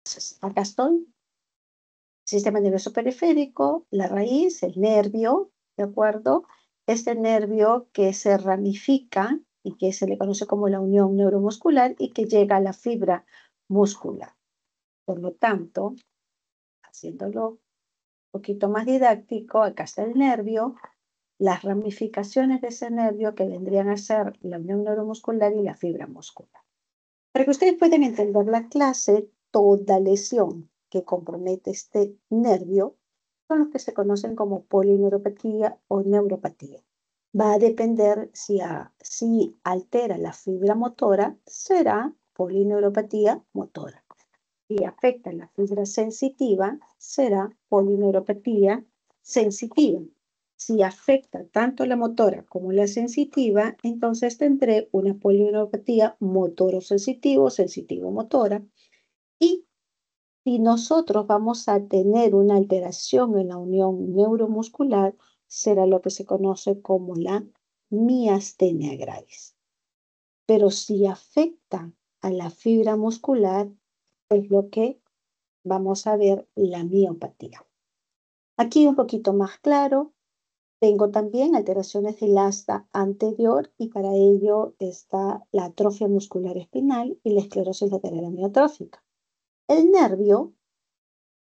Entonces, acá estoy. Sistema nervioso periférico, la raíz, el nervio, ¿de acuerdo? Este nervio que se ramifica y que se le conoce como la unión neuromuscular y que llega a la fibra muscular. Por lo tanto, haciéndolo un poquito más didáctico, acá está el nervio, las ramificaciones de ese nervio que vendrían a ser la unión neuromuscular y la fibra muscular. Para que ustedes puedan entender la clase, toda lesión que compromete este nervio son los que se conocen como polineuropatía o neuropatía. Va a depender si altera la fibra motora, será polineuropatía motora. Si afecta la fibra sensitiva, será polineuropatía sensitiva. Si afecta tanto la motora como la sensitiva, entonces tendré una polineuropatía motoro-sensitivo, sensitivo-motora. Y si nosotros vamos a tener una alteración en la unión neuromuscular, será lo que se conoce como la miastenia gravis. Pero si afecta a la fibra muscular, es lo que vamos a ver la miopatía. Aquí un poquito más claro, tengo también alteraciones del asta anterior y para ello está la atrofia muscular espinal y la esclerosis lateral amiotrófica. El nervio,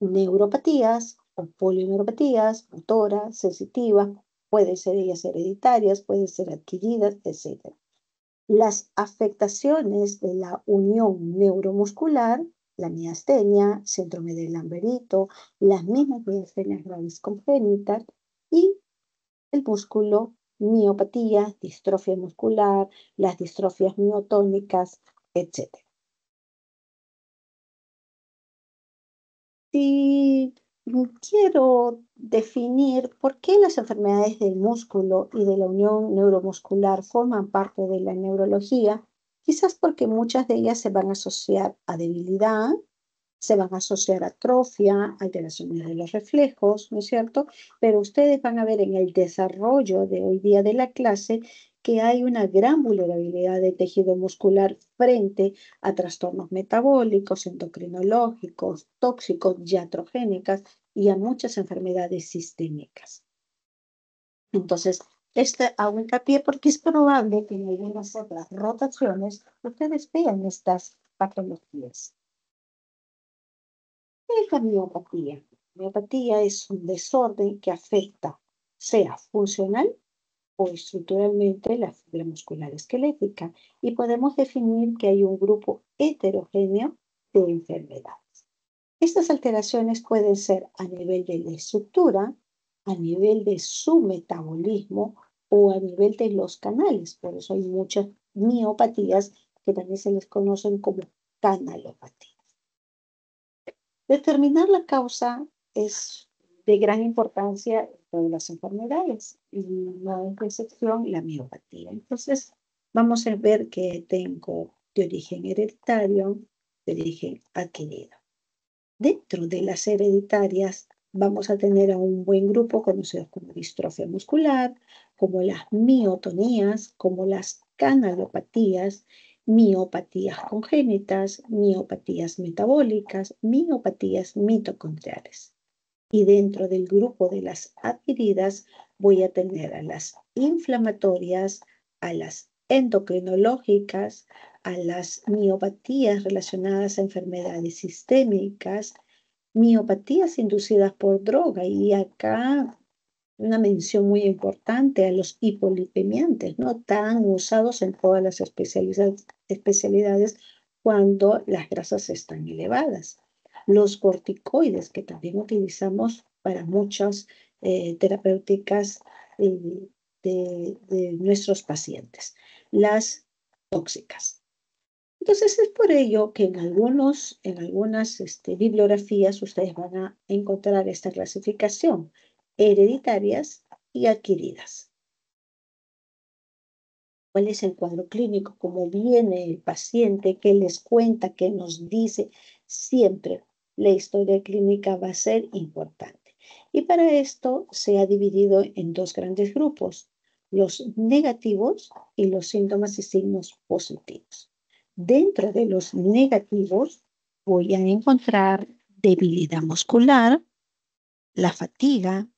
neuropatías o polineuropatías, motoras, sensitivas, pueden ser ellas hereditarias, pueden ser adquiridas, etc. Las afectaciones de la unión neuromuscular, la miastenia, síndrome de Lamberito, las mismas miastenias gravis congénitas y el músculo, miopatía, distrofia muscular, las distrofias miotónicas, etc. Si quiero definir por qué las enfermedades del músculo y de la unión neuromuscular forman parte de la neurología, quizás porque muchas de ellas se van a asociar a debilidad, se van a asociar a atrofia, alteraciones de los reflejos, ¿no es cierto? Pero ustedes van a ver en el desarrollo de hoy día de la clase que hay una gran vulnerabilidad del tejido muscular frente a trastornos metabólicos, endocrinológicos, tóxicos, iatrogénicas y a muchas enfermedades sistémicas. Entonces, hago hincapié porque es probable que en algunas otras rotaciones ustedes vean estas patologías. ¿Qué es la miopatía? La miopatía es un desorden que afecta, sea funcional o estructuralmente, la fibra muscular esquelética y podemos definir que hay un grupo heterogéneo de enfermedades. Estas alteraciones pueden ser a nivel de la estructura, a nivel de su metabolismo o a nivel de los canales. Por eso hay muchas miopatías que también se les conocen como canalopatías. Determinar la causa es de gran importancia en todas las enfermedades y no es de excepción la miopatía. Entonces, vamos a ver que tengo de origen hereditario, de origen adquirido. Dentro de las hereditarias vamos a tener a un buen grupo conocidos como distrofia muscular, como las miotonías, como las canalopatías, miopatías congénitas, miopatías metabólicas, miopatías mitocondriales. Y dentro del grupo de las adquiridas voy a tener a las inflamatorias, a las endocrinológicas, a las miopatías relacionadas a enfermedades sistémicas, miopatías inducidas por droga y acá una mención muy importante a los hipolipemiantes, ¿no? Tan usados en todas las especialidades cuando las grasas están elevadas. Los corticoides, que también utilizamos para muchas terapéuticas de nuestros pacientes. Las tóxicas. Entonces es por ello que en algunas bibliografías ustedes van a encontrar esta clasificación, hereditarias y adquiridas. ¿Cuál es el cuadro clínico? ¿Cómo viene el paciente? ¿Qué les cuenta? ¿Qué nos dice? Siempre la historia clínica va a ser importante. Y para esto se ha dividido en dos grandes grupos, los negativos y los síntomas y signos positivos. Dentro de los negativos voy a encontrar debilidad muscular, la fatiga,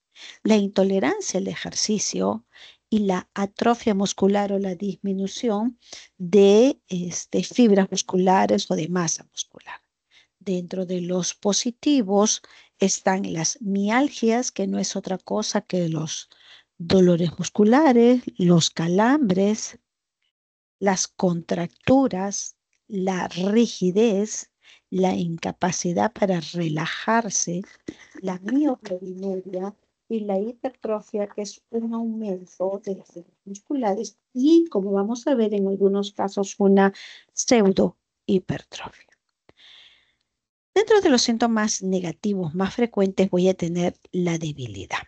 la intolerancia al ejercicio y la atrofia muscular o la disminución de fibras musculares o de masa muscular. Dentro de los positivos están las mialgias, que no es otra cosa que los dolores musculares, los calambres, las contracturas, la rigidez, la incapacidad para relajarse, la mioclorinuria y la hipertrofia, que es un aumento de las fibras musculares y, como vamos a ver en algunos casos, una pseudohipertrofia. Dentro de los síntomas negativos más frecuentes voy a tener la debilidad.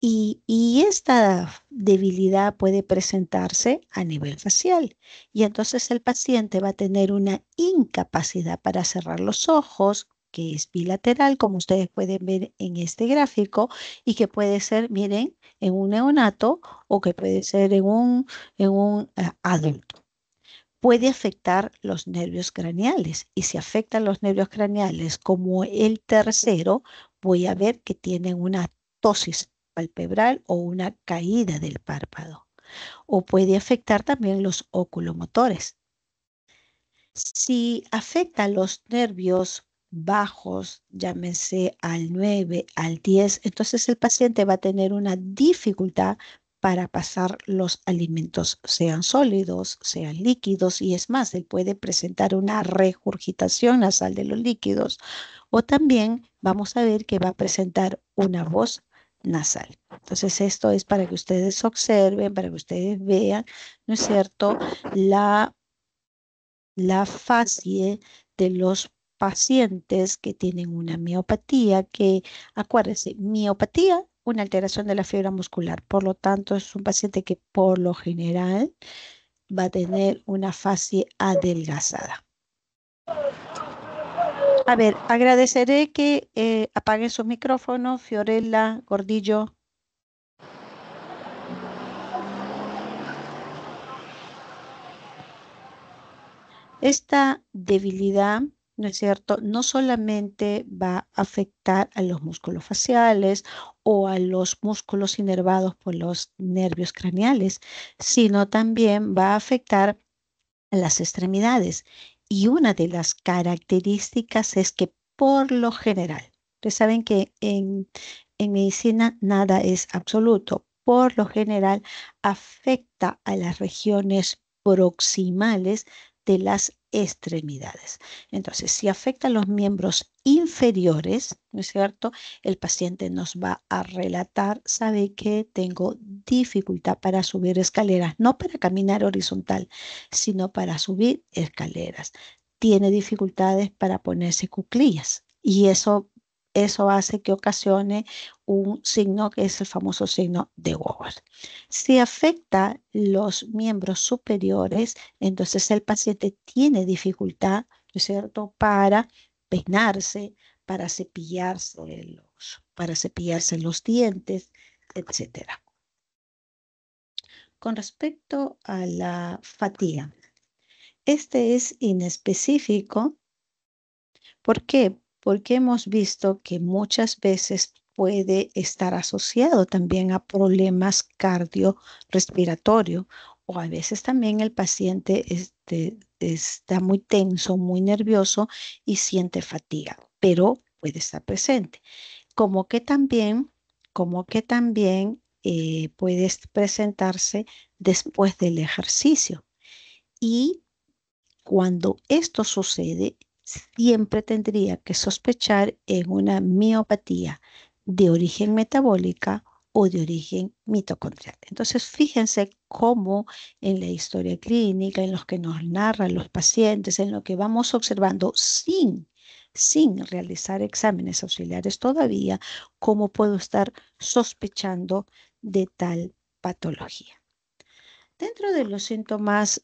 Y esta debilidad puede presentarse a nivel facial. Y entonces el paciente va a tener una incapacidad para cerrar los ojos, que es bilateral, como ustedes pueden ver en este gráfico, y que puede ser, miren, en un neonato o que puede ser en un adulto. Puede afectar los nervios craneales. Y si afecta los nervios craneales como el tercero, voy a ver que tienen una ptosis palpebral o una caída del párpado. O puede afectar también los oculomotores. Si afecta los nervios bajos, llámense al 9, al 10, entonces el paciente va a tener una dificultad para pasar los alimentos, sean sólidos, sean líquidos, y es más, él puede presentar una regurgitación nasal de los líquidos, o también vamos a ver que va a presentar una voz nasal. Entonces, esto es para que ustedes observen, para que ustedes vean, ¿no es cierto?, la fase de los pacientes que tienen una miopatía, que acuérdense, miopatía, una alteración de la fibra muscular. Por lo tanto, es un paciente que por lo general va a tener una fase adelgazada. A ver, agradeceré que apaguen sus micrófonos, Fiorella, Gordillo. Esta debilidad, ¿no es cierto?, no solamente va a afectar a los músculos faciales o a los músculos inervados por los nervios craneales, sino también va a afectar a las extremidades. Y una de las características es que por lo general, ustedes saben que en medicina nada es absoluto, por lo general afecta a las regiones proximales de las extremidades. Entonces, si afecta a los miembros inferiores, ¿no es cierto?, el paciente nos va a relatar, sabe que tengo dificultad para subir escaleras, no para caminar horizontal, sino para subir escaleras. Tiene dificultades para ponerse cuclillas y eso hace que ocasione un signo que es el famoso signo de Woward. Si afecta los miembros superiores, entonces el paciente tiene dificultad, ¿no es cierto?, para peinarse, para cepillarse los dientes, etcétera. Con respecto a la fatiga, este es inespecífico. ¿Por qué? Porque hemos visto que muchas veces puede estar asociado también a problemas cardiorrespiratorios, o a veces también el paciente está muy tenso, muy nervioso y siente fatiga, pero puede estar presente. Como que también, puede presentarse después del ejercicio. Y cuando esto sucede, siempre tendría que sospechar en una miopatía de origen metabólica o de origen mitocondrial. Entonces, fíjense cómo en la historia clínica, en los que nos narran los pacientes, en lo que vamos observando sin realizar exámenes auxiliares todavía, cómo puedo estar sospechando de tal patología. Dentro de los síntomas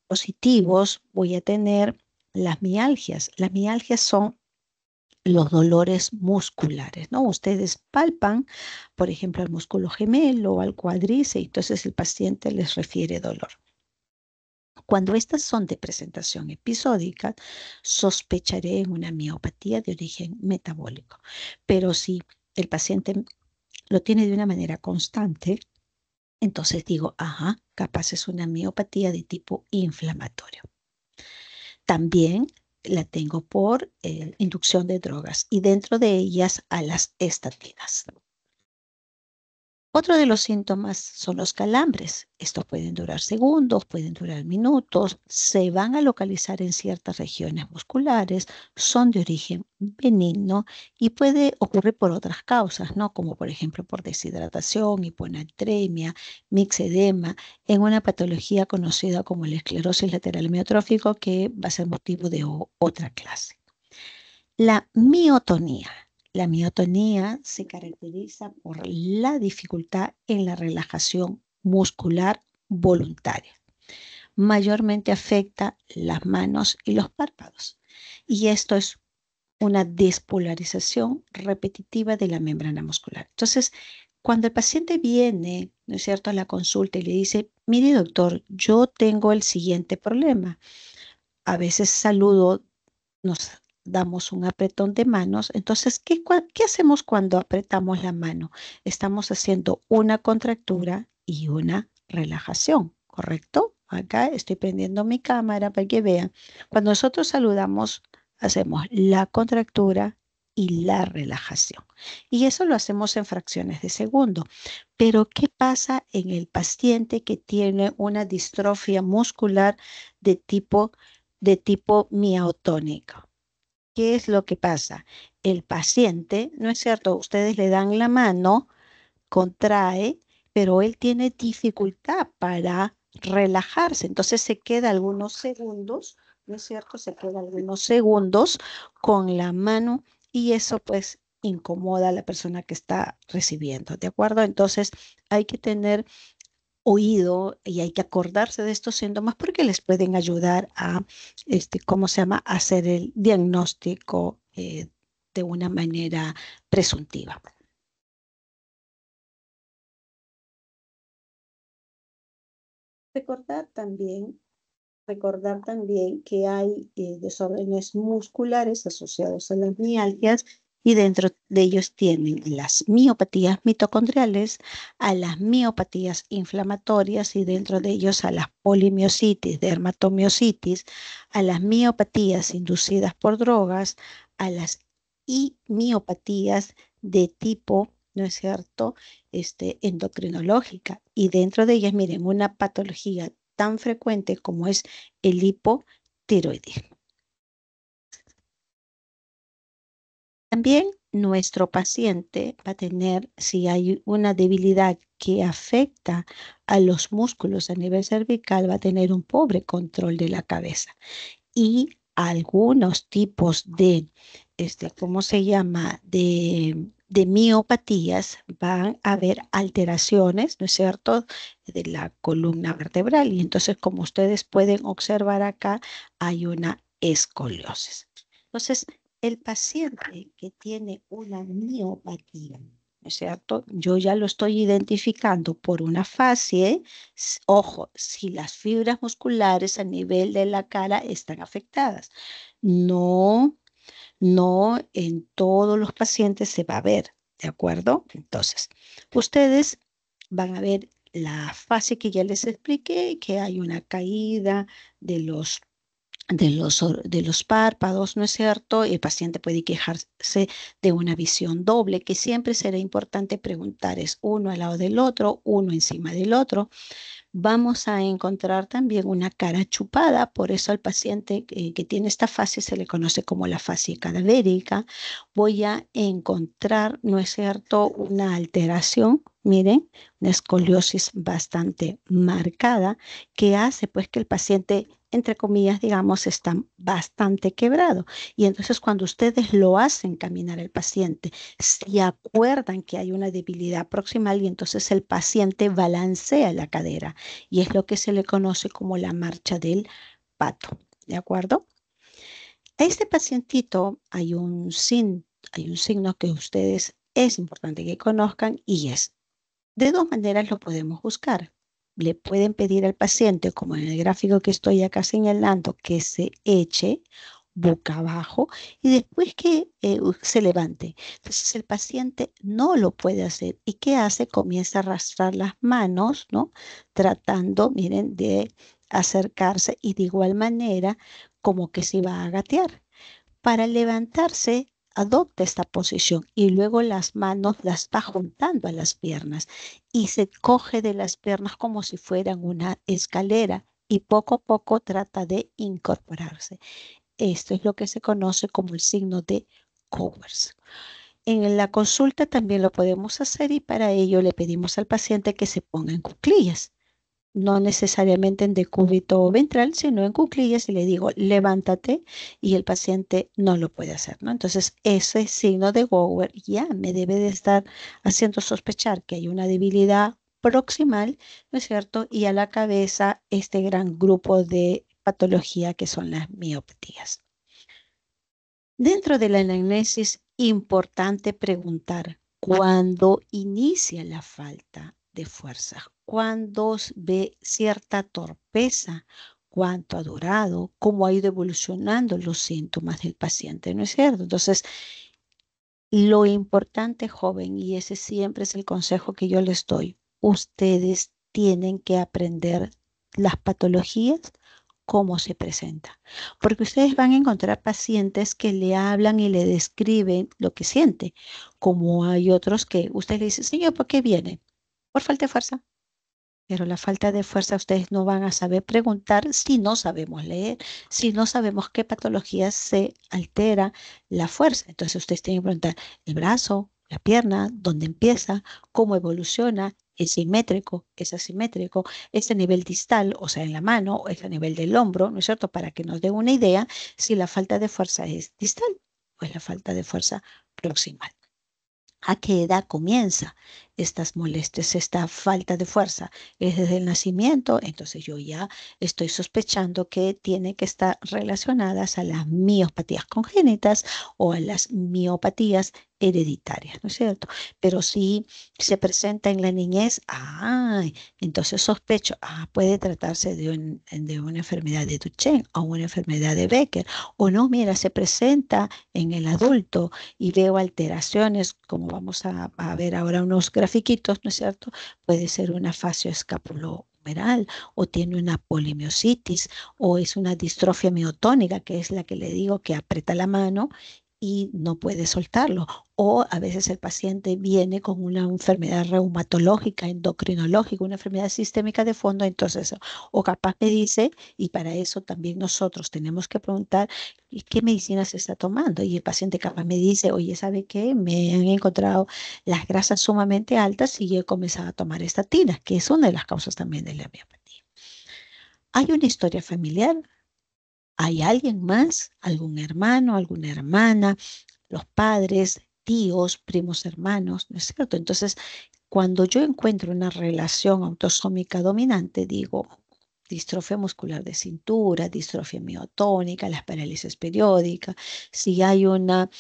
positivos voy a tener las mialgias. Las mialgias son los dolores musculares, ¿no? Ustedes palpan, por ejemplo, al músculo gemelo o al cuádriceps, y entonces el paciente les refiere dolor. Cuando estas son de presentación episódica, sospecharé en una miopatía de origen metabólico. Pero si el paciente lo tiene de una manera constante, entonces digo, ajá, capaz es una miopatía de tipo inflamatorio. También la tengo por inducción de drogas y dentro de ellas a las estatinas. Otro de los síntomas son los calambres. Estos pueden durar segundos, pueden durar minutos, se van a localizar en ciertas regiones musculares, son de origen benigno y puede ocurrir por otras causas, ¿no? Como por ejemplo por deshidratación, hiponatremia, mixedema, en una patología conocida como la esclerosis lateral amiotrófico que va a ser motivo de otra clase. La miotonía. La miotonía se caracteriza por la dificultad en la relajación muscular voluntaria. Mayormente afecta las manos y los párpados. Y esto es una despolarización repetitiva de la membrana muscular. Entonces, cuando el paciente viene, ¿no es cierto?, a la consulta y le dice, mire doctor, yo tengo el siguiente problema. A veces saludo, nos damos un apretón de manos. Entonces, ¿qué hacemos cuando apretamos la mano? Estamos haciendo una contractura y una relajación, ¿correcto? Acá estoy prendiendo mi cámara para que vean. Cuando nosotros saludamos, hacemos la contractura y la relajación. Y eso lo hacemos en fracciones de segundo. Pero, ¿qué pasa en el paciente que tiene una distrofia muscular de tipo miotónico? ¿Qué es lo que pasa? El paciente, ¿no es cierto? Ustedes le dan la mano, contrae, pero él tiene dificultad para relajarse. Entonces se queda algunos segundos, ¿no es cierto? Se queda algunos segundos con la mano y eso pues incomoda a la persona que está recibiendo, ¿de acuerdo? Entonces hay que tener oído y hay que acordarse de estos síntomas porque les pueden ayudar a, ¿cómo se llama?, hacer el diagnóstico de una manera presuntiva. Recordar también, recordar también que hay desórdenes musculares asociados a las mialgias y dentro de ellos tienen las miopatías mitocondriales, a las miopatías inflamatorias y dentro de ellos a las polimiositis, dermatomiositis, a las miopatías inducidas por drogas, a las miopatías de tipo, ¿no es cierto?, endocrinológica. Y dentro de ellas, miren, una patología tan frecuente como es el hipotiroidismo. También nuestro paciente va a tener, si hay una debilidad que afecta a los músculos a nivel cervical, va a tener un pobre control de la cabeza. Y algunos tipos de, ¿cómo se llama?, de miopatías van a haber alteraciones, ¿no es cierto?, de la columna vertebral. Y entonces, como ustedes pueden observar acá, hay una escoliosis. Entonces, el paciente que tiene una miopatía, ¿no es cierto? Yo ya lo estoy identificando por una fascie. Ojo, si las fibras musculares a nivel de la cara están afectadas. No, no en todos los pacientes se va a ver, ¿de acuerdo? Entonces, ustedes van a ver la fascie que ya les expliqué, que hay una caída de los párpados, ¿no es cierto? El paciente puede quejarse de una visión doble, que siempre será importante preguntar, ¿es uno al lado del otro, uno encima del otro? Vamos a encontrar también una cara chupada, por eso al paciente que tiene esta fascia se le conoce como la fascia cadavérica. Voy a encontrar, ¿no es cierto?, una alteración, miren, una escoliosis bastante marcada que hace pues que el paciente, entre comillas, digamos, está bastante quebrado. Y entonces cuando ustedes lo hacen caminar al paciente, se acuerdan que hay una debilidad proximal y entonces el paciente balancea la cadera y es lo que se le conoce como la marcha del pato, ¿de acuerdo? A este pacientito hay un signo que ustedes es importante que conozcan y es, de dos maneras lo podemos buscar. le pueden pedir al paciente, como en el gráfico que estoy acá señalando, que se eche boca abajo y después que se levante. Entonces el paciente no lo puede hacer. ¿Y qué hace? Comienza a arrastrar las manos, ¿no? Tratando, miren, de acercarse y de igual manera como que se va a gatear. Para levantarse, adopta esta posición y luego las manos las va juntando a las piernas y se coge de las piernas como si fueran una escalera y poco a poco trata de incorporarse. Esto es lo que se conoce como el signo de Cowers. En la consulta también lo podemos hacer y para ello le pedimos al paciente que se ponga en cuclillas, no necesariamente en decúbito ventral, sino en cuclillas y le digo, levántate y el paciente no lo puede hacer, ¿no? Entonces, ese signo de Gower ya me debe de estar haciendo sospechar que hay una debilidad proximal, ¿no es cierto? Y a la cabeza este gran grupo de patología que son las miopatías. Dentro de la anamnesis, importante preguntar cuándo inicia la falta de fuerza, cuándo ve cierta torpeza, cuánto ha durado, cómo ha ido evolucionando los síntomas del paciente, ¿no es cierto? Entonces, lo importante, joven, y ese siempre es el consejo que yo les doy, ustedes tienen que aprender las patologías cómo se presenta. Porque ustedes van a encontrar pacientes que le hablan y le describen lo que siente, como hay otros que usted le dice, señor, ¿por qué viene? Por falta de fuerza. Pero la falta de fuerza ustedes no van a saber preguntar si no sabemos leer, si no sabemos qué patologías se altera la fuerza. Entonces ustedes tienen que preguntar el brazo, la pierna, dónde empieza, cómo evoluciona, es simétrico, es asimétrico, es a nivel distal, o sea, en la mano, o es a nivel del hombro, ¿no es cierto? Para que nos dé una idea si la falta de fuerza es distal o es la falta de fuerza proximal. ¿A qué edad comienza estas molestias, esta falta de fuerza? ¿Es desde el nacimiento? Entonces yo ya estoy sospechando que tiene que estar relacionadas a las miopatías congénitas o a las miopatías hereditarias, ¿no es cierto? Pero si se presenta en la niñez, entonces sospecho, puede tratarse de una enfermedad de Duchenne o una enfermedad de Becker, o no, mira, se presenta en el adulto y veo alteraciones, como vamos a ver ahora unos grafiquitos, ¿no es cierto? Puede ser una fascioescapulohumeral o tiene una polimiositis o es una distrofia miotónica, que es la que le digo que aprieta la mano y no puede soltarlo. O a veces el paciente viene con una enfermedad reumatológica, endocrinológica, una enfermedad sistémica de fondo, entonces, o capaz me dice, y para eso también nosotros tenemos que preguntar, ¿y qué medicina se está tomando? Y el paciente capaz me dice, oye, ¿sabe qué? Me han encontrado las grasas sumamente altas y yo he comenzado a tomar estatinas, que es una de las causas también de la miopatía. ¿Hay una historia familiar? ¿Hay alguien más? ¿Algún hermano, alguna hermana, los padres, tíos, primos hermanos? ¿No es cierto? Entonces, cuando yo encuentro una relación autosómica dominante, digo, distrofia muscular de cintura, distrofia miotónica, las parálisis periódicas, si hay una,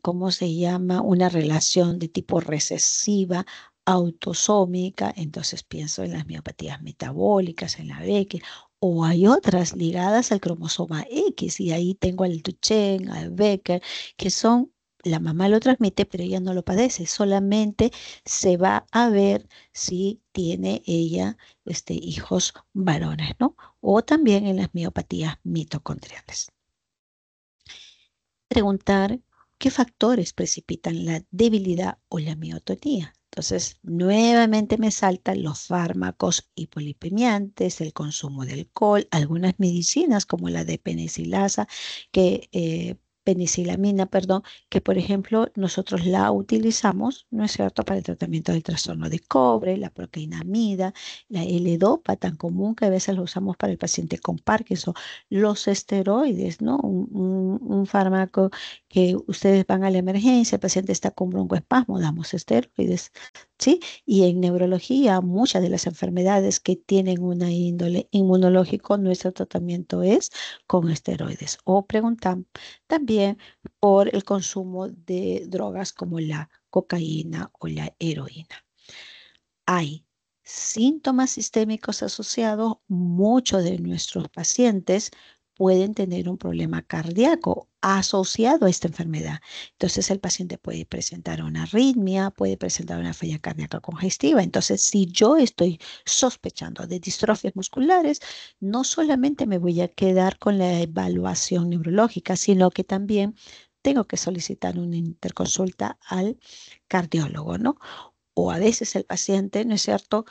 ¿cómo se llama? Una relación de tipo recesiva, autosómica, entonces pienso en las miopatías metabólicas, en la Becker, o hay otras ligadas al cromosoma X, y ahí tengo al Duchenne, al Becker, que son, la mamá lo transmite, pero ella no lo padece, solamente se va a ver si tiene ella hijos varones, ¿no? O también en las miopatías mitocondriales. Preguntar qué factores precipitan la debilidad o la miotonía. Entonces, nuevamente me saltan los fármacos hipolipemiantes, el consumo de alcohol, algunas medicinas como la de penicilasa, penicilamina, perdón, que por ejemplo nosotros la utilizamos, ¿no es cierto?, para el tratamiento del trastorno de cobre, la proteínamida, la L-Dopa tan común que a veces lo usamos para el paciente con Parkinson, los esteroides, ¿no? Un fármaco que ustedes van a la emergencia, el paciente está con broncoespasmo, damos esteroides, ¿sí? Y en neurología, muchas de las enfermedades que tienen una índole inmunológico, nuestro tratamiento es con esteroides. O preguntan también por el consumo de drogas como la cocaína o la heroína. Hay síntomas sistémicos asociados, muchos de nuestros pacientes pueden tener un problema cardíaco asociado a esta enfermedad. Entonces, el paciente puede presentar una arritmia, puede presentar una falla cardíaca congestiva. Entonces, si yo estoy sospechando de distrofias musculares, no solamente me voy a quedar con la evaluación neurológica, sino que también tengo que solicitar una interconsulta al cardiólogo, ¿no? O a veces el paciente, ¿no es cierto?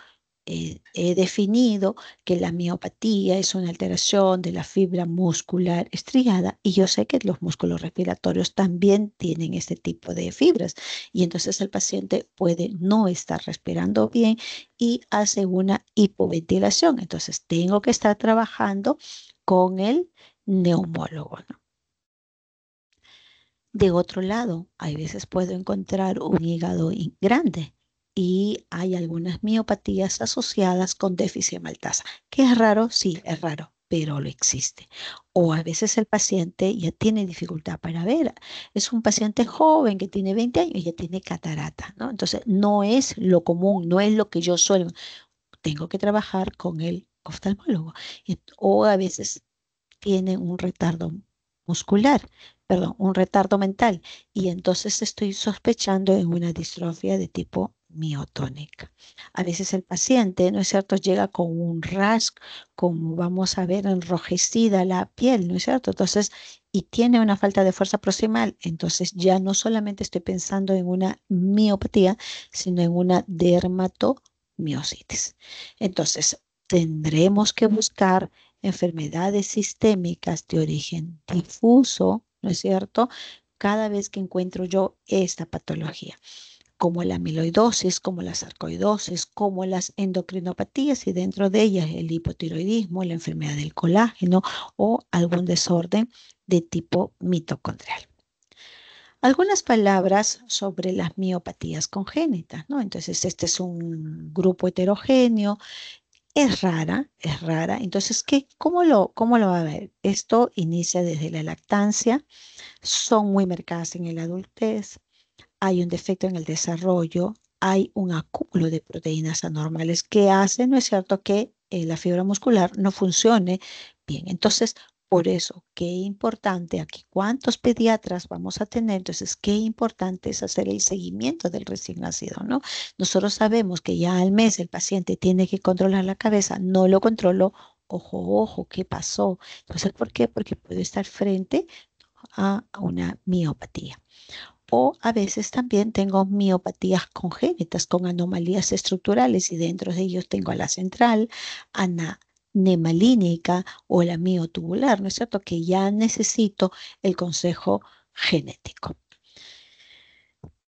He definido que la miopatía es una alteración de la fibra muscular estriada y yo sé que los músculos respiratorios también tienen este tipo de fibras y entonces el paciente puede no estar respirando bien y hace una hipoventilación. Entonces tengo que estar trabajando con el neumólogo, ¿no? De otro lado, hay veces puedo encontrar un hígado grande y hay algunas miopatías asociadas con déficit de maltasa. ¿Qué es raro? Sí, es raro, pero lo existe. O a veces el paciente ya tiene dificultad para ver. Es un paciente joven que tiene 20 años y ya tiene catarata, ¿no? Entonces, no es lo común, no es lo que yo suelo. Tengo que trabajar con el oftalmólogo. O a veces tiene un retardo muscular, perdón, un retardo mental, y entonces estoy sospechando en una distrofia de tipo miotónica. A veces el paciente, ¿no es cierto?, llega con un rash, como vamos a ver, enrojecida la piel, ¿no es cierto? Entonces, y tiene una falta de fuerza proximal, entonces ya no solamente estoy pensando en una miopatía, sino en una dermatomiositis. Entonces, tendremos que buscar enfermedades sistémicas de origen difuso, ¿no es cierto? Cada vez que encuentro yo esta patología, como la amiloidosis, como la sarcoidosis, como las endocrinopatías y dentro de ellas el hipotiroidismo, la enfermedad del colágeno o algún desorden de tipo mitocondrial. Algunas palabras sobre las miopatías congénitas, ¿no? Entonces, este es un grupo heterogéneo, es rara, es rara. Entonces, ¿cómo lo va a ver? Esto inicia desde la lactancia, son muy marcadas en la adultez, hay un defecto en el desarrollo, hay un acúmulo de proteínas anormales que hacen, ¿no es cierto?, que la fibra muscular no funcione bien. Entonces, por eso, qué importante aquí, cuántos pediatras vamos a tener, entonces, qué importante es hacer el seguimiento del recién nacido, ¿no? Nosotros sabemos que ya al mes el paciente tiene que controlar la cabeza, no lo controlo, ojo, ojo, ¿qué pasó? Entonces, ¿por qué? Porque puede estar frente a una miopatía. O a veces también tengo miopatías congénitas con anomalías estructurales y dentro de ellos tengo a la central, anemalínica o la miotubular, ¿no es cierto? Que ya necesito el consejo genético.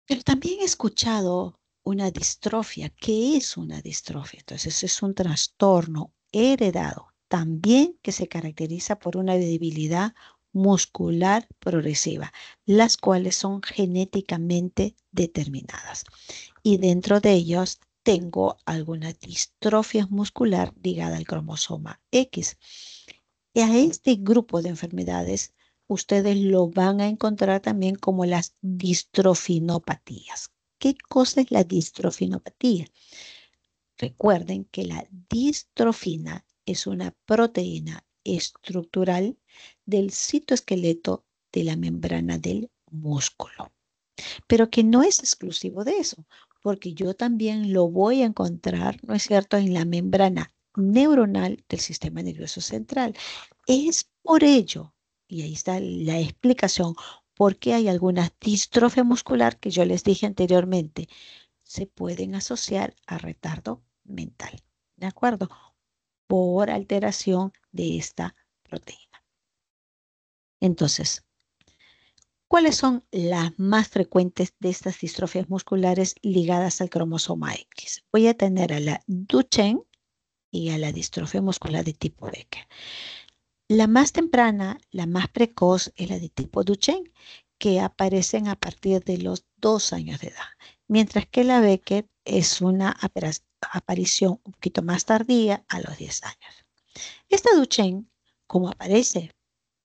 Pero también he escuchado una distrofia. ¿Qué es una distrofia? Entonces es un trastorno heredado, también que se caracteriza por una debilidad muscular progresiva, las cuales son genéticamente determinadas. Y dentro de ellos tengo alguna distrofia muscular ligada al cromosoma X. Y a este grupo de enfermedades ustedes lo van a encontrar también como las distrofinopatías. ¿Qué cosa es la distrofinopatía? Recuerden que la distrofina es una proteína estructural del citoesqueleto de la membrana del músculo, pero que no es exclusivo de eso, porque yo también lo voy a encontrar, ¿no es cierto?, en la membrana neuronal del sistema nervioso central. Es por ello, y ahí está la explicación, por qué hay algunas distrofia muscular que yo les dije anteriormente, se pueden asociar a retardo mental, ¿de acuerdo? Por alteración de esta proteína. Entonces, ¿cuáles son las más frecuentes de estas distrofias musculares ligadas al cromosoma X? Voy a tener a la Duchenne y a la distrofia muscular de tipo Becker. La más temprana, la más precoz es la de tipo Duchenne, que aparecen a partir de los 2 años de edad, mientras que la Becker es una aparición un poquito más tardía a los 10 años. Esta Duchenne, como aparece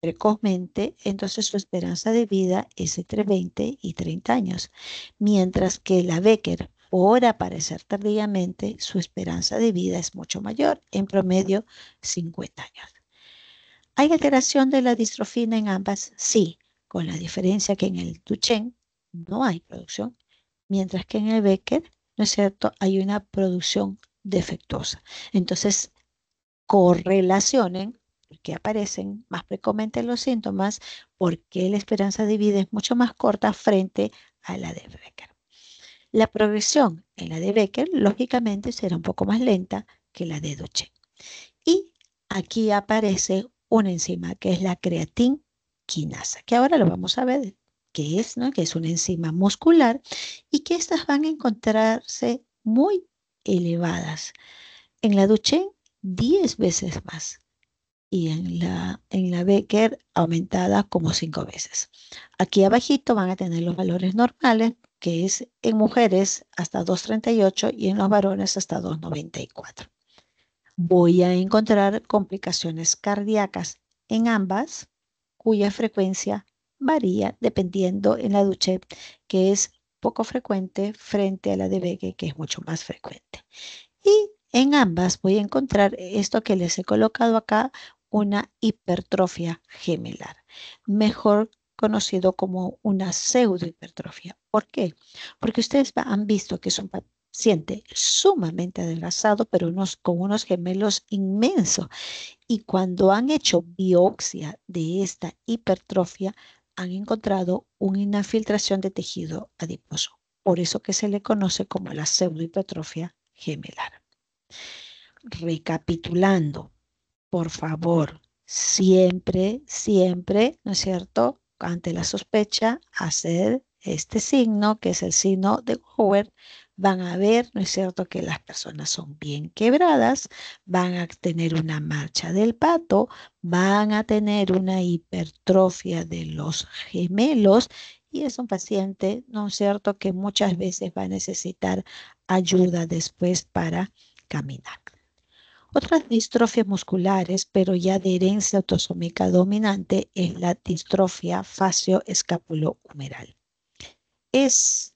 precozmente, entonces su esperanza de vida es entre 20 y 30 años, mientras que la Becker, por aparecer tardíamente, su esperanza de vida es mucho mayor, en promedio 50 años. ¿Hay alteración de la distrofina en ambas? Sí, con la diferencia que en el Duchenne no hay producción, mientras que en el Becker, ¿no es cierto?, hay una producción defectuosa. Entonces, correlacionen que aparecen más precocemente los síntomas, porque la esperanza de vida es mucho más corta frente a la de Becker. La progresión en la de Becker, lógicamente, será un poco más lenta que la de Duchenne. Y aquí aparece una enzima que es la creatinquinasa, que ahora lo vamos a ver qué es, ¿no? Que es una enzima muscular y que estas van a encontrarse muy elevadas. En la Duchenne, 10 veces más y en la Becker aumentada como 5 veces. Aquí abajito van a tener los valores normales, que es en mujeres hasta 2,38 y en los varones hasta 2,94. Voy a encontrar complicaciones cardíacas en ambas, cuya frecuencia varía dependiendo en la Duchenne, que es poco frecuente frente a la de Becker, que es mucho más frecuente. Y en ambas voy a encontrar esto que les he colocado acá, una hipertrofia gemelar, mejor conocido como una pseudohipertrofia. ¿Por qué? Porque ustedes han visto que es un paciente sumamente adelgazado, pero con unos gemelos inmensos. Y cuando han hecho biopsia de esta hipertrofia, han encontrado una infiltración de tejido adiposo. Por eso que se le conoce como la pseudohipertrofia gemelar. Recapitulando, por favor, siempre, siempre, ¿no es cierto? Ante la sospecha, hacer este signo, que es el signo de Gower. Van a ver, ¿no es cierto?, que las personas son bien quebradas, van a tener una marcha del pato, van a tener una hipertrofia de los gemelos y es un paciente, ¿no es cierto?, que muchas veces va a necesitar ayuda después para caminar. Otras distrofias musculares, pero ya de herencia autosómica dominante, es la distrofia facio-escapulo-humeral. Es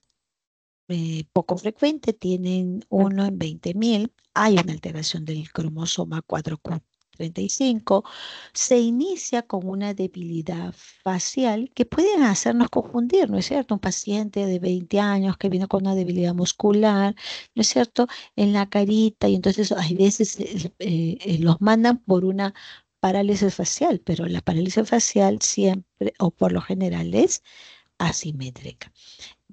poco frecuente, tienen 1 en 20.000. Hay una alteración del cromosoma 4q35. Se inicia con una debilidad facial que puede hacernos confundir, ¿no es cierto? Un paciente de 20 años que viene con una debilidad muscular, ¿no es cierto? En la carita, y entonces hay veces los mandan por una parálisis facial, pero la parálisis facial siempre o por lo general es asimétrica.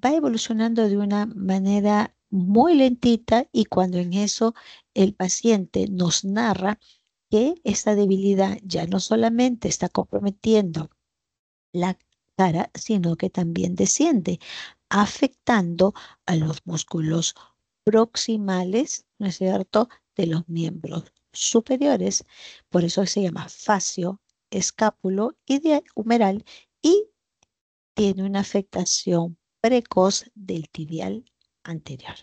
Va evolucionando de una manera muy lentita y cuando en eso el paciente nos narra que esta debilidad ya no solamente está comprometiendo la cara, sino que también desciende, afectando a los músculos proximales, ¿no es cierto?, de los miembros superiores. Por eso se llama fascio, escápulo y humeral y tiene una afectación precoz del tibial anterior.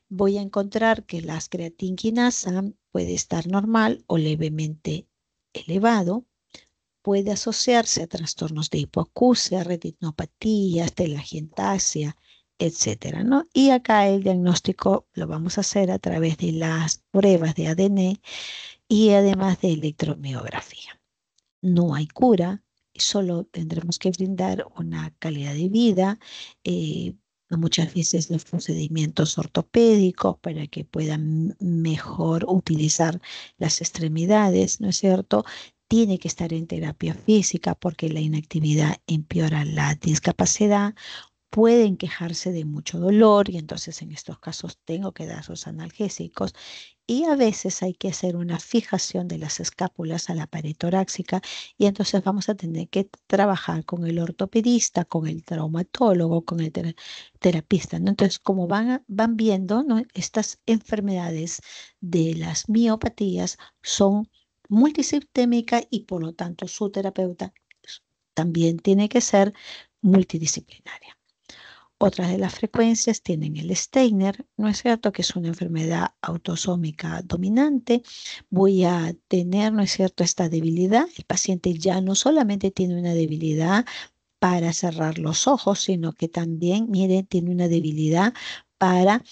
Voy a encontrar que la creatinquinasa puede estar normal o levemente elevado, puede asociarse a trastornos de hipoacusia, retinopatías, telangiectasia, etcétera, ¿no? Y acá el diagnóstico lo vamos a hacer a través de las pruebas de ADN y además de electromiografía. No hay cura, solo tendremos que brindar una calidad de vida, muchas veces los procedimientos ortopédicos para que puedan mejor utilizar las extremidades, ¿no es cierto? Tiene que estar en terapia física porque la inactividad empeora la discapacidad. Pueden quejarse de mucho dolor y entonces en estos casos tengo que dar los analgésicos y a veces hay que hacer una fijación de las escápulas a la pared torácica y entonces vamos a tener que trabajar con el ortopedista, con el traumatólogo, con el terapista, ¿no? Entonces, como van viendo, ¿no?, estas enfermedades de las miopatías son multisistémicas y por lo tanto su terapeuta también tiene que ser multidisciplinaria. Otras de las frecuencias tienen el Steiner, ¿no es cierto?, que es una enfermedad autosómica dominante. Voy a tener, ¿no es cierto?, esta debilidad. El paciente ya no solamente tiene una debilidad para cerrar los ojos, sino que también, miren, tiene una debilidad para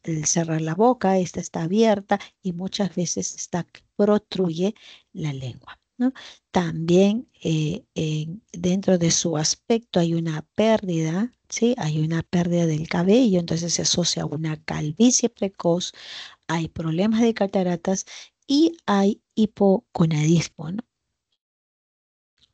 el cerrar la boca, esta está abierta y muchas veces esta protruye la lengua, ¿no? También dentro de su aspecto hay una pérdida, ¿sí? Hay una pérdida del cabello, entonces se asocia a una calvicie precoz, hay problemas de cataratas y hay hipogonadismo, ¿no?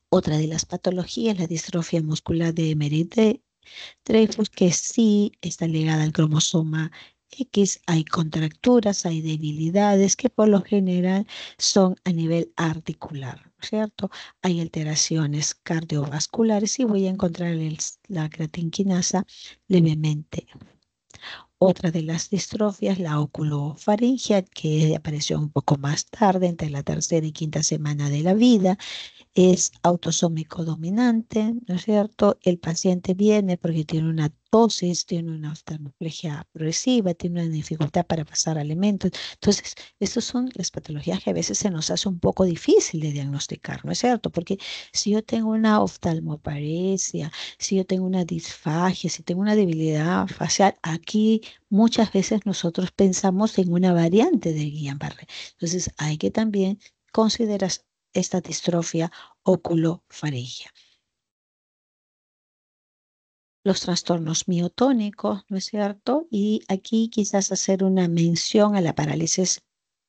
Otra de las patologías, la distrofia muscular de Emery-Dreifuss, que sí está ligada al cromosoma X. Hay contracturas, hay debilidades que por lo general son a nivel articular, ¿cierto? Hay alteraciones cardiovasculares y voy a encontrar la creatinquinasa levemente. Otra de las distrofias, la oculofaringia, que apareció un poco más tarde, entre la tercera y quinta semana de la vida, es autosómico dominante, ¿no es cierto? El paciente viene porque tiene una tosis, tiene una oftalmoplegia progresiva, tiene una dificultad para pasar alimentos. Entonces, estas son las patologías que a veces se nos hace un poco difícil de diagnosticar, ¿no es cierto? Porque si yo tengo una oftalmoparesia, si yo tengo una disfagia, si tengo una debilidad facial, aquí muchas veces nosotros pensamos en una variante de Guillain-Barré. Entonces, hay que también considerar esta distrofia oculofaringia. Los trastornos miotónicos, ¿no es cierto? Y aquí quizás hacer una mención a la parálisis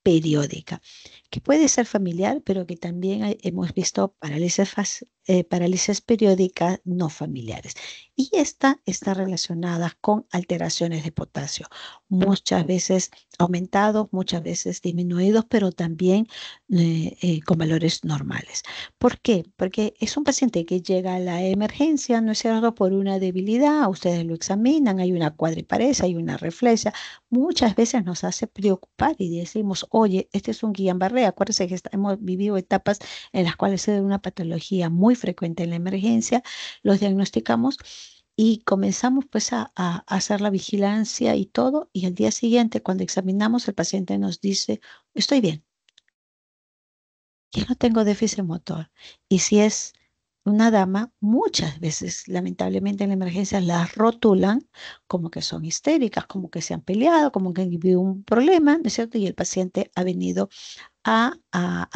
periódica, que puede ser familiar, pero que también hemos visto parálisis periódicas no familiares. Y esta está relacionada con alteraciones de potasio, muchas veces aumentados, muchas veces disminuidos, pero también con valores normales. ¿Por qué? Porque es un paciente que llega a la emergencia, ¿no es cierto?, por una debilidad, ustedes lo examinan, hay una cuadriparesia, hay una refleja, muchas veces nos hace preocupar y decimos, oye, este es un Guillain-Barré, acuérdense que hemos vivido etapas en las cuales es una patología muy frecuente en la emergencia, los diagnosticamos y comenzamos pues a hacer la vigilancia y todo, y al día siguiente cuando examinamos el paciente nos dice, estoy bien. Yo no tengo déficit motor. Y si es una dama, muchas veces, lamentablemente en la emergencia, las rotulan como que son histéricas, como que se han peleado, como que han vivido un problema, ¿no es cierto? Y el paciente ha venido a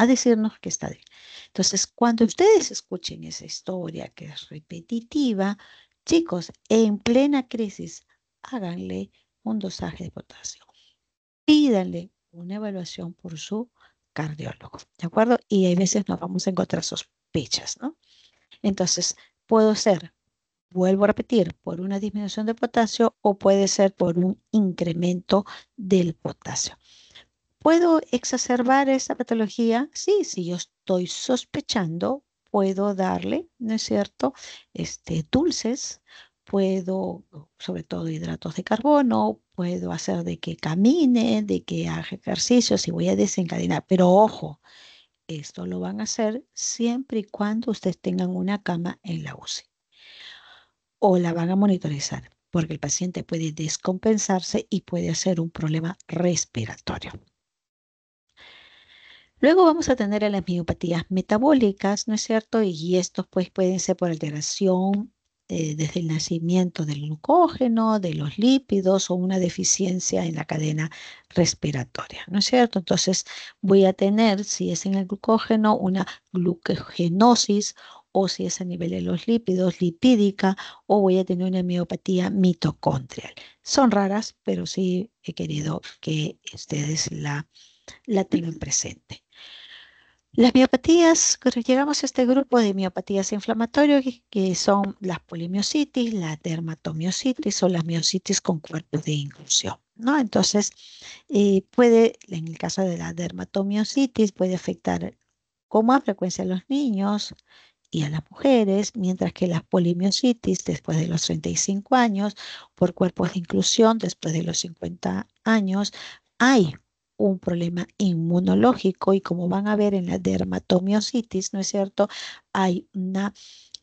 decirnos que está bien. Entonces, cuando ustedes escuchen esa historia que es repetitiva, chicos, en plena crisis, háganle un dosaje de potasio. Pídanle una evaluación por su cardiólogo, ¿de acuerdo? Y hay veces nos vamos a encontrar sospechas, ¿no? Entonces, puedo ser, vuelvo a repetir, por una disminución de potasio o puede ser por un incremento del potasio. ¿Puedo exacerbar esa patología? Sí, si yo estoy sospechando, puedo darle, ¿no es cierto? Dulces, puedo, sobre todo hidratos de carbono, puedo hacer de que camine, de que haga ejercicios y voy a desencadenar. Pero ojo, esto lo van a hacer siempre y cuando ustedes tengan una cama en la UCI o la van a monitorizar, porque el paciente puede descompensarse y puede hacer un problema respiratorio. Luego vamos a tener a las miopatías metabólicas, ¿no es cierto? Y estos pues pueden ser por alteración desde el nacimiento del glucógeno, de los lípidos o una deficiencia en la cadena respiratoria, ¿no es cierto? Entonces voy a tener, si es en el glucógeno, una glucogenosis o si es a nivel de los lípidos, lipídica, o voy a tener una miopatía mitocondrial. Son raras, pero sí he querido que ustedes la tengan presente. Las miopatías, cuando llegamos a este grupo de miopatías inflamatorias, que son las polimiositis, la dermatomiositis o las miositis con cuerpos de inclusión, ¿no? Entonces, en el caso de la dermatomiositis, puede afectar con más frecuencia a los niños y a las mujeres, mientras que las polimiositis después de los 35 años, por cuerpos de inclusión después de los 50 años, hay un problema inmunológico y como van a ver en la dermatomiositis, ¿no es cierto? Hay una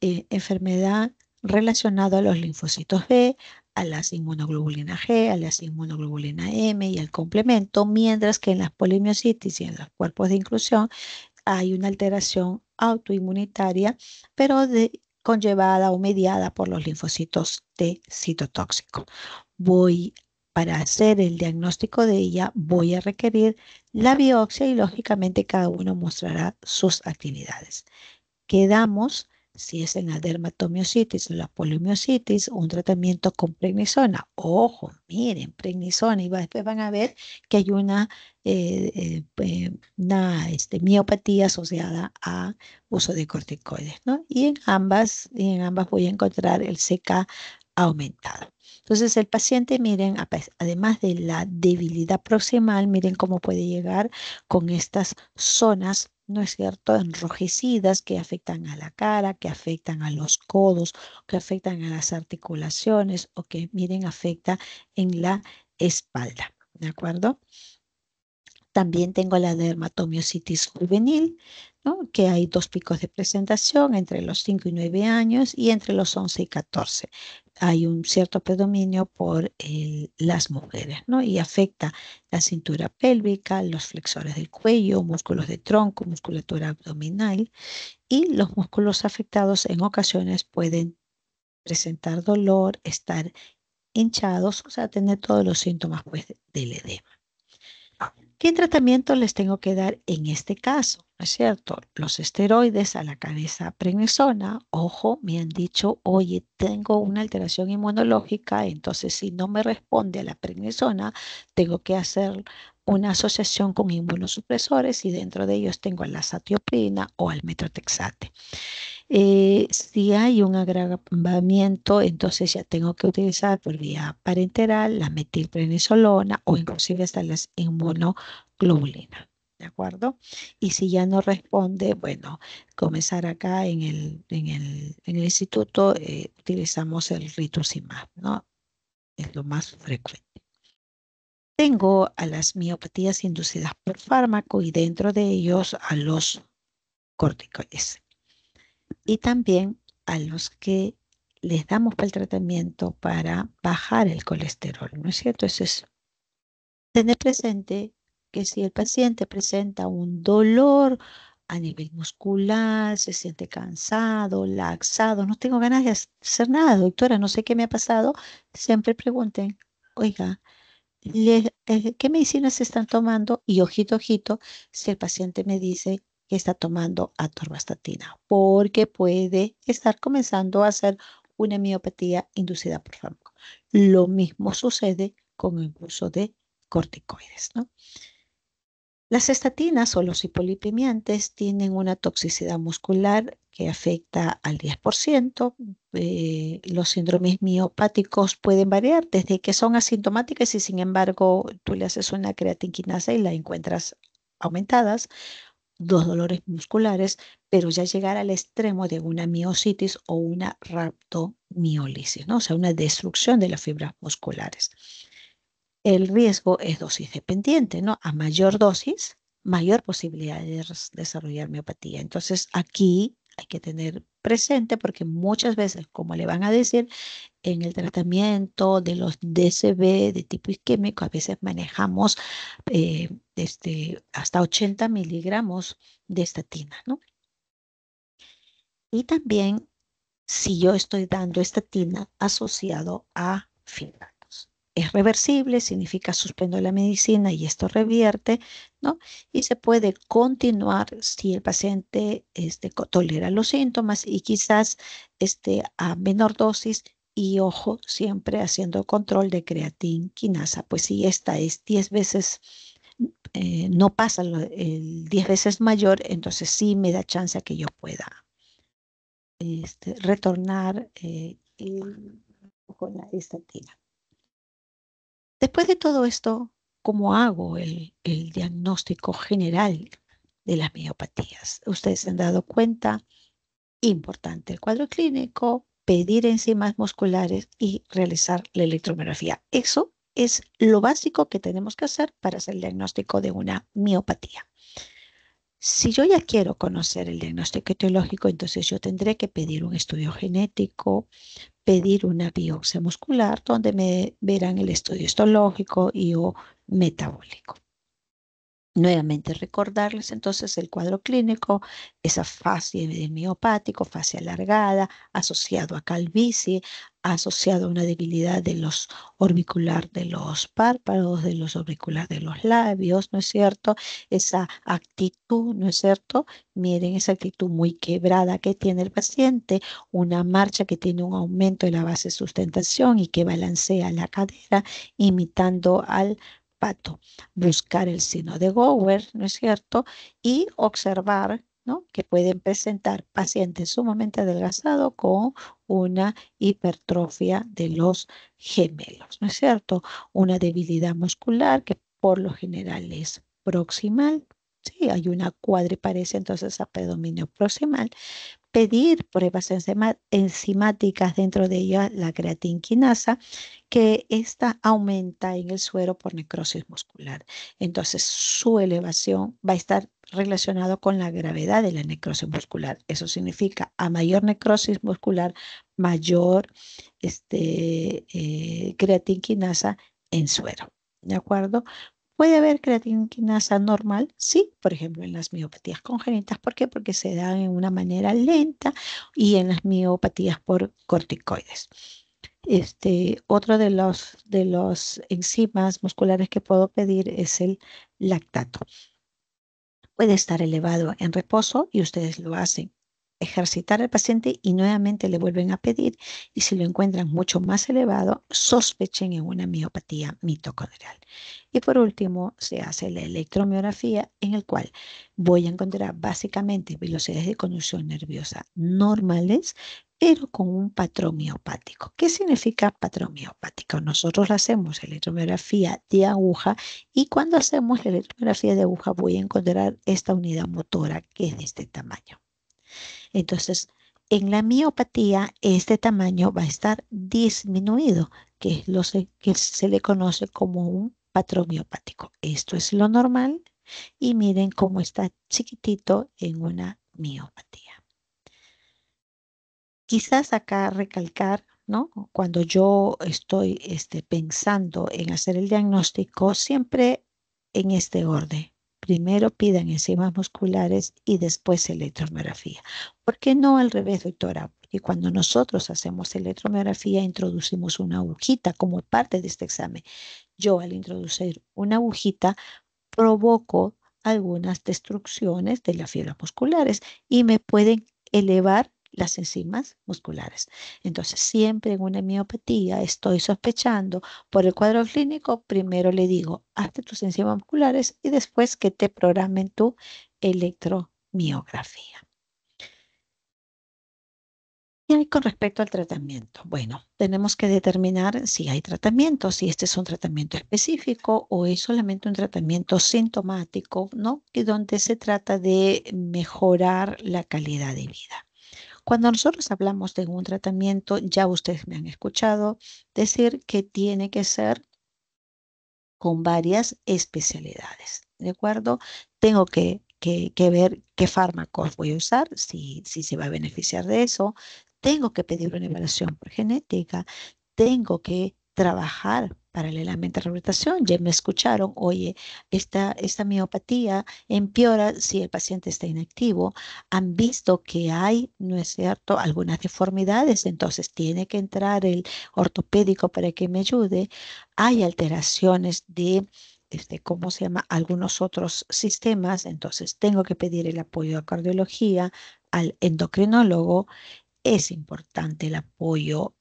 enfermedad relacionada a los linfocitos B, a las inmunoglobulinas G, a las inmunoglobulinas M y al complemento, mientras que en las polimiositis y en los cuerpos de inclusión hay una alteración autoinmunitaria, pero conllevada o mediada por los linfocitos T citotóxicos. Para hacer el diagnóstico de ella, voy a requerir la biopsia y lógicamente cada uno mostrará sus actividades. Quedamos, si es en la dermatomiositis o la polimiositis, un tratamiento con prednisona. Ojo, miren, prednisona, y después van a ver que hay miopatía asociada a uso de corticoides, ¿no? Y en ambas voy a encontrar el CK aumentado. Entonces, el paciente, miren, además de la debilidad proximal, miren cómo puede llegar con estas zonas, ¿no es cierto?, enrojecidas que afectan a la cara, que afectan a los codos, que afectan a las articulaciones o que, miren, afecta en la espalda, ¿de acuerdo? También tengo la dermatomiositis juvenil, ¿no? Que hay 2 picos de presentación entre los 5 y 9 años y entre los 11 y 14. Hay un cierto predominio por las mujeres, ¿no? Y afecta la cintura pélvica, los flexores del cuello, músculos de tronco, musculatura abdominal, y los músculos afectados en ocasiones pueden presentar dolor, estar hinchados, o sea, tener todos los síntomas, pues, del edema. ¿Qué tratamiento les tengo que dar en este caso? ¿No es cierto? Los esteroides a la cabeza prednisona. Ojo, me han dicho, oye, tengo una alteración inmunológica, entonces si no me responde a la prednisona, tengo que hacer una asociación con inmunosupresores y dentro de ellos tengo a la azatioprina o al metotrexate. Si hay un agravamiento, entonces ya tengo que utilizar por vía parenteral la metilprednisolona o inclusive hasta las inmunoglobulinas. ¿De acuerdo? Y si ya no responde, bueno, comenzar acá en el instituto, utilizamos el rituximab, ¿no? Es lo más frecuente. Tengo a las miopatías inducidas por fármaco y dentro de ellos a los corticoides. Y también a los que les damos para el tratamiento para bajar el colesterol, ¿no es cierto? Eso es tener presente que si el paciente presenta un dolor a nivel muscular, se siente cansado, laxado, no tengo ganas de hacer nada, doctora, no sé qué me ha pasado, siempre pregunten, oiga, ¿qué medicinas están tomando? Y ojito, ojito, si el paciente me dice que está tomando atorvastatina, porque puede estar comenzando a hacer una miopatía inducida por fármaco. Lo mismo sucede con el uso de corticoides, ¿no? Las estatinas o los hipolipemiantes tienen una toxicidad muscular que afecta al 10%. Los síndromes miopáticos pueden variar desde que son asintomáticas y sin embargo tú le haces una creatinquinasa y la encuentras aumentadas, los dolores musculares, pero ya llegar al extremo de una miositis o una rhabdomiólisis, ¿no? O sea, una destrucción de las fibras musculares. El riesgo es dosis dependiente, ¿no? A mayor dosis, mayor posibilidad de desarrollar miopatía. Entonces, aquí hay que tener presente porque muchas veces, como le van a decir, en el tratamiento de los DCB de tipo isquémico, a veces manejamos hasta 80 miligramos de estatina, ¿no? Y también si yo estoy dando estatina asociado a fibras. Es reversible, significa suspendo la medicina y esto revierte, ¿no? Y se puede continuar si el paciente tolera los síntomas y quizás a menor dosis y ojo, siempre haciendo control de creatinquinasa, pues si esta es 10 veces, no pasa el 10 veces mayor, entonces sí me da chance a que yo pueda retornar con la estatina. Después de todo esto, ¿cómo hago el diagnóstico general de las miopatías? Ustedes se han dado cuenta, importante el cuadro clínico, pedir enzimas musculares y realizar la electromiografía. Eso es lo básico que tenemos que hacer para hacer el diagnóstico de una miopatía. Si yo ya quiero conocer el diagnóstico etiológico, entonces yo tendré que pedir un estudio genético, pedir una biopsia muscular donde me verán el estudio histológico y o metabólico. Nuevamente recordarles entonces el cuadro clínico, esa fase de miopático, fase alargada, asociado a calvicie, asociado a una debilidad de los orbicular de los párpados, de los auricular de los labios, ¿no es cierto? Esa actitud, ¿no es cierto? Miren esa actitud muy quebrada que tiene el paciente, una marcha que tiene un aumento de la base de sustentación y que balancea la cadera, imitando al pato. Buscar el signo de Gower, ¿no es cierto? Y observar, ¿no? Que pueden presentar pacientes sumamente adelgazados con una hipertrofia de los gemelos, ¿no es cierto? Una debilidad muscular que por lo general es proximal. Sí, hay una cuadriparesia, entonces a predominio proximal. Pedir pruebas enzimáticas, dentro de ellas la creatinquinasa, que esta aumenta en el suero por necrosis muscular. Entonces, su elevación va a estar relacionado con la gravedad de la necrosis muscular. Eso significa, a mayor necrosis muscular, mayor creatinquinasa en suero. ¿De acuerdo? ¿Puede haber creatinquinasa normal? Sí, por ejemplo, en las miopatías congénitas. ¿Por qué? Porque se dan en una manera lenta y en las miopatías por corticoides. Otro de los enzimas musculares que puedo pedir es el lactato. Puede estar elevado en reposo y ustedes lo hacen ejercitar al paciente y nuevamente le vuelven a pedir, y si lo encuentran mucho más elevado, sospechen en una miopatía mitocondrial. Y por último, se hace la electromiografía, en el cual voy a encontrar básicamente velocidades de conducción nerviosa normales, pero con un patrón miopático. ¿Qué significa patrón miopático? Nosotros hacemos electromiografía de aguja, y cuando hacemos la electromiografía de aguja voy a encontrar esta unidad motora que es de este tamaño. Entonces, en la miopatía, este tamaño va a estar disminuido, que es lo que se le conoce como un patrón miopático. Esto es lo normal, y miren cómo está chiquitito en una miopatía. Quizás acá recalcar, ¿no? Cuando yo estoy pensando en hacer el diagnóstico, siempre en este orden. Primero pidan enzimas musculares y después electromiografía. ¿Por qué no al revés, doctora? Porque cuando nosotros hacemos electromiografía, introducimos una agujita como parte de este examen. Yo, al introducir una agujita, provoco algunas destrucciones de las fibras musculares y me pueden elevar las enzimas musculares. Entonces, siempre en una miopatía estoy sospechando por el cuadro clínico, primero le digo, hazte tus enzimas musculares y después que te programen tu electromiografía. ¿Qué hay con respecto al tratamiento? Bueno, tenemos que determinar si hay tratamiento, si este es un tratamiento específico o es solamente un tratamiento sintomático, ¿no? Y donde se trata de mejorar la calidad de vida. Cuando nosotros hablamos de un tratamiento, ya ustedes me han escuchado decir que tiene que ser con varias especialidades, ¿de acuerdo? Tengo que ver qué fármacos voy a usar, si se va a beneficiar de eso. Tengo que pedir una evaluación por genética. Tengo que trabajar paralelamente a la rehabilitación. Ya me escucharon, oye, esta miopatía empeora si el paciente está inactivo. Han visto que hay, ¿no es cierto?, algunas deformidades, entonces tiene que entrar el ortopédico para que me ayude. Hay alteraciones de, ¿cómo se llama?, algunos otros sistemas, entonces tengo que pedir el apoyo a cardiología, al endocrinólogo. Es importante el apoyo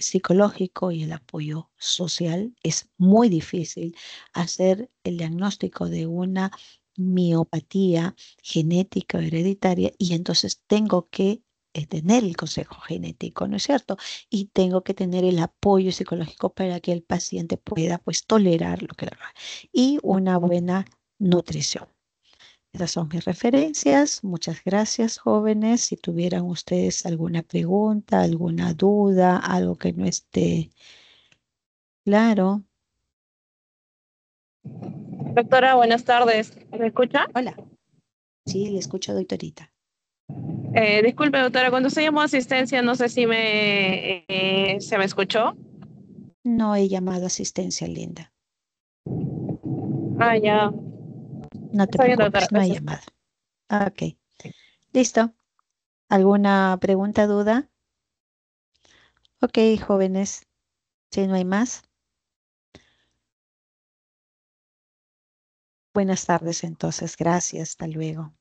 psicológico y el apoyo social. Es muy difícil hacer el diagnóstico de una miopatía genética o hereditaria, y entonces tengo que tener el consejo genético, ¿no es cierto? Y tengo que tener el apoyo psicológico para que el paciente pueda, pues, tolerar lo que le haga. Y una buena nutrición. Esas son mis referencias. Muchas gracias, jóvenes. Si tuvieran ustedes alguna pregunta, alguna duda, algo que no esté claro. Doctora, buenas tardes. ¿Me escucha? Hola. Sí, le escucho, doctorita. Disculpe, doctora, cuando se llamó asistencia, no sé si se me escuchó. No he llamado asistencia, Linda. Ah, ya. No te Está bien, doctora. preocupes, no hay Gracias. llamada. Ok, listo. ¿Alguna pregunta, duda? Ok, jóvenes, si no hay más. Buenas tardes entonces, gracias, hasta luego.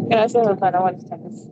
Gracias, doctora. Buenas tardes.